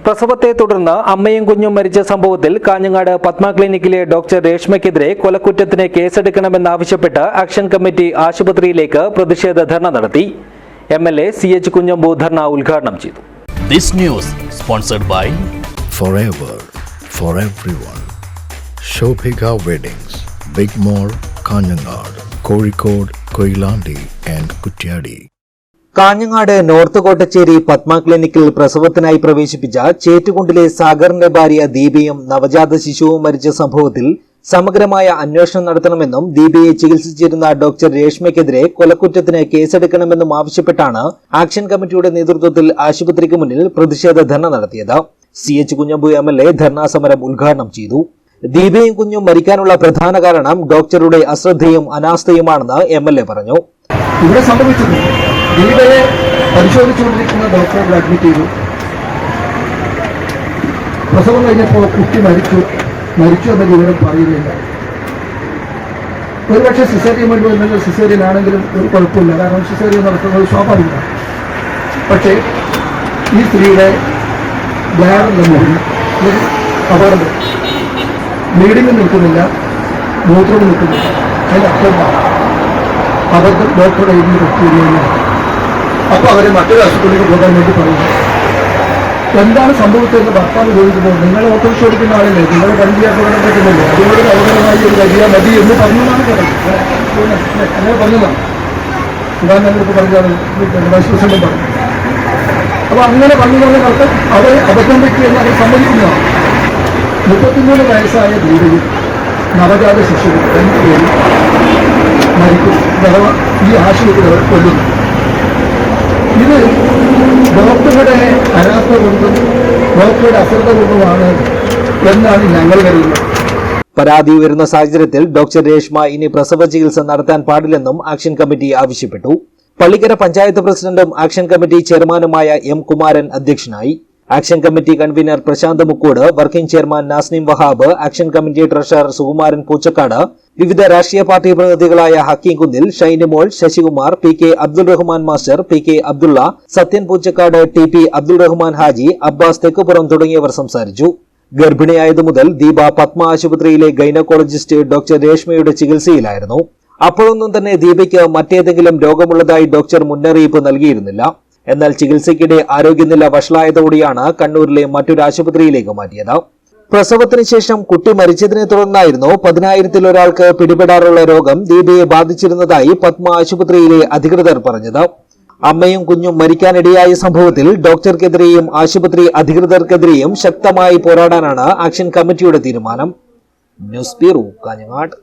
പ്രസവത്തെ തുടർന്ന് അമ്മയും കുഞ്ഞും മരിച്ച സംഭവത്തിൽ കാഞ്ഞങ്ങാട് പത്മ ക്ലിനിക്കിലെ ഡോക്ടർ രേഷ്മയ്ക്കെതിരെ കൊലക്കുറ്റത്തിന് കേസെടുക്കണമെന്നാവശ്യപ്പെട്ട് ആക്ഷൻ കമ്മിറ്റി ആശുപത്രിയിലേക്ക് പ്രതിഷേധ ധർണ നടത്തി. MLA CH കുഞ്ഞമ്പു ധർണ ഉദ്ഘാടനം ചെയ്തു. This news sponsored by Forever for everyone. Shobhika Weddings, Big Mall, Kanjangad, Kozhikode, Koilandi and Kutyadi. Kanhangad north Kottachery Padma ക്ലിനിക്കിൽ പ്രസവത്തിനായി പ്രവേശിപ്പിച്ച ചേറ്റുകുണ്ടിലെ സാഗറിന്റെ ഭാര്യ ദീപയും നവജാത ശിശുവും മരിച്ച സംഭവത്തിൽ സമഗ്രമായ അന്വേഷണം നടത്തണമെന്നും ദീപയെ ചികിത്സിച്ചിരുന്ന ഡോക്ടർ രേഷ്മയ്ക്കെതിരെ കൊലക്കുറ്റത്തിന് കേസെടുക്കണമെന്നും ആവശ്യപ്പെട്ടാണ് ആക്ഷൻ കമ്മിറ്റിയുടെ നേതൃത്വത്തിൽ ആശുപത്രിക്ക് മുന്നിൽ പ്രതിഷേധ ധർണ നടത്തിയത്. CH കുഞ്ഞമ്പു MLA ധർണാ സമരം ഉദ്ഘാടനം ചെയ്തു. ദീപയും കുഞ്ഞും മരിക്കാനുള്ള പ്രധാന കാരണം ഡോക്ടറുടെ അശ്രദ്ധയും അനാസ്ഥയുമാണെന്ന് MLA പറഞ്ഞു. ഇവിടെ സംഭവിച്ചത് ദീപയെ പരിശോധിച്ചുകൊണ്ടിരിക്കുന്ന ഡോക്ടറെ അഡ്മിറ്റ് ചെയ്തു. പ്രസവം കഴിഞ്ഞപ്പോൾ കുട്ടി മരിച്ചു എന്ന വിവരം പറയുന്നില്ല. ഒരുപക്ഷെ സിസേറിയൻ വേണ്ടി വന്നത് സിസേറിയൻ ആണെങ്കിലും ഒരു കുഴപ്പമില്ല, കാരണം സിസേറിയൻ നടത്തുന്നത് സ്വാഭാവികമാണ്. പക്ഷേ ഈ സ്ത്രീയുടെ ബ്ലാഡറിന്റെ മുകളിൽ ഒരു അപകടം, ബ്ലീഡിംഗ് നിൽക്കുന്നില്ല, മൂത്രവും നിൽക്കുന്നില്ല. അതിൻ്റെ അർത്ഥം അവർക്ക് ഡോക്ടറുടെ ഇതിന് പറ്റിയില്ല. അപ്പോൾ അവരെ മറ്റൊരു ആശുപത്രിയിലേക്ക് പോകാൻ വേണ്ടി പറയുന്നു. എന്താണ് സംഭവിച്ചതെന്ന് ഭർത്താവ് ചോദിക്കുമ്പോൾ നിങ്ങൾ ഓട്ടോറിക്ഷ ഓടിക്കുന്ന ആളല്ലേ, നിങ്ങൾ വണ്ടിയാക്കി വിടാൻ പറ്റുന്നില്ലേ, അതുകൊണ്ട് അവഗണമായി ഒരു വലിയ മതി എന്ന് പറഞ്ഞതാണ് പറയുന്നത്. അങ്ങനെ പറഞ്ഞതാണ് ഉദാഹരണങ്ങൾക്ക് പറഞ്ഞാണ് വൈസ് പ്രസിഡന്റ് പറഞ്ഞു. അപ്പോൾ അങ്ങനെ പറഞ്ഞവർക്ക് അവരെ അബദ്ധം പറ്റിയെന്ന് അവർ സമ്മതിക്കുന്നതാണ്. 33 വയസ്സായ ദീപയും നവജാത ശിശുവും 2 പേരും മരിക്കും, അഥവാ ഈ ആശുപത്രി അവർ കൊല്ലുന്നു. ഇത് ഡോക്ടറുടെ അനാസ്ഥ കൊണ്ടും ഡോക്ടറുടെ അശ്രദ്ധ കൊണ്ടുമാണ് എന്നാണ് ഞങ്ങൾ കരുതുന്നത്. പരാതി ഉയർന്ന സാഹചര്യത്തിൽ ഡോക്ടർ രേഷ്മ ഇനി പ്രസവ ചികിത്സ നടത്താൻ പാടില്ലെന്നും ആക്ഷൻ കമ്മിറ്റി ആവശ്യപ്പെട്ടു. പള്ളിക്കര പഞ്ചായത്ത് പ്രസിഡന്റും ആക്ഷൻ കമ്മിറ്റി ചെയർമാനുമായ M കുമാരൻ അധ്യക്ഷനായി. Action committee convener Prashanth Mukkod, working chairman Nasnim Wahab, action committee treasurer Sukumaran Poochakkad, വിവിധ രാഷ്ട്രീയ പാർട്ടി പ്രതിനിധികളായ Hakeem Kunnil, Shainimol, Sasikumar, PK Abdul Rahman master, PK Abdulla, Sathyan Poochakkad, TP Abdul Rahman Haji, Abbas Thekkupuram തുടങ്ങിയവർ സംസാരിച്ചു. ഗർഭിണിയായതു മുതൽ ദീപ പത്മ ആശുപത്രിയിലെ ഗൈനക്കോളജിസ്റ്റ് ഡോക്ടർ രേഷ്മയുടെ ചികിത്സയിലായിരുന്നു. അപ്പോഴൊന്നും തന്നെ ദീപയ്ക്ക് മറ്റേതെങ്കിലും രോഗമുള്ളതായി ഡോക്ടർ മുന്നറിയിപ്പ് നൽകിയിരുന്നില്ല. എന്നാൽ ചികിത്സയ്ക്കിടെ ആരോഗ്യനില വഷളായതോടെയാണ് കണ്ണൂരിലെ മറ്റൊരു ആശുപത്രിയിലേക്ക് മാറ്റിയത്. പ്രസവത്തിന് ശേഷം കുട്ടി മരിച്ചതിനെ തുടർന്നായിരുന്നു 10,000-ൽ ഒരാൾക്ക് പിടിപെടാറുള്ള രോഗം ദീപയെ ബാധിച്ചിരുന്നതായി പത്മ ആശുപത്രിയിലെ അധികൃതർ പറഞ്ഞത്. അമ്മയും കുഞ്ഞും മരിക്കാനിടയായ സംഭവത്തിൽ ഡോക്ടർക്കെതിരെയും ആശുപത്രി അധികൃതർക്കെതിരെയും ശക്തമായി പോരാടാനാണ് ആക്ഷൻ കമ്മിറ്റിയുടെ തീരുമാനം. News bureau, Kanhangad.